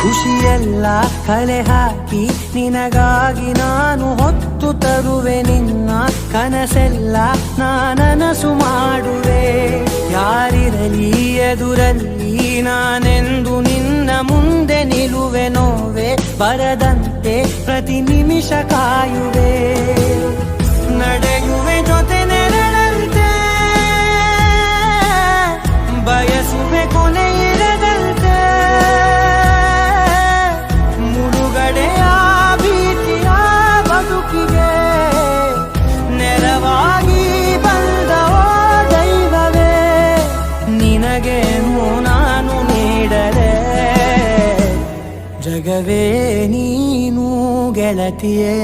ಖುಷಿಯೆಲ್ಲ ಕಲೆ ಹಾಕಿ ನಿನಗಾಗಿ ನಾನು ಹೊತ್ತು ತರುವೆ ನಿನ್ನ ಕನಸೆಲ್ಲ ನಾನನಸು ಮಾಡುವೆ. ಯಾರಿರಲಿ ಎದುರಲ್ಲಿ ನಾನೆಂದು ನಿನ್ನ ಮುಂದೆ ನಿಲ್ಲುವೆ. ನೋವೆ ಬರದಂತೆ ಪ್ರತಿ ನಿಮಿಷ ಕಾಯುವೆ. ನಡೆಯುವೆ ಜೊತೆ ನೆರಳಂತೆ, ಬಯಸುವೆ ಕೊನೆ ಇರದಂತೆ. ಮುಳುಗಡೆಯ ಭೀತಿಯ ಬದುಕಿಗೆ ನೆರವಾಗಿ ಬಂದವೋ ದೈವವೇ. ನಿನಗೇನು ನಾನು ನೀಡಲೆ ಜಗವೇ ನೀನು ಗೆಳತಿಯೇ.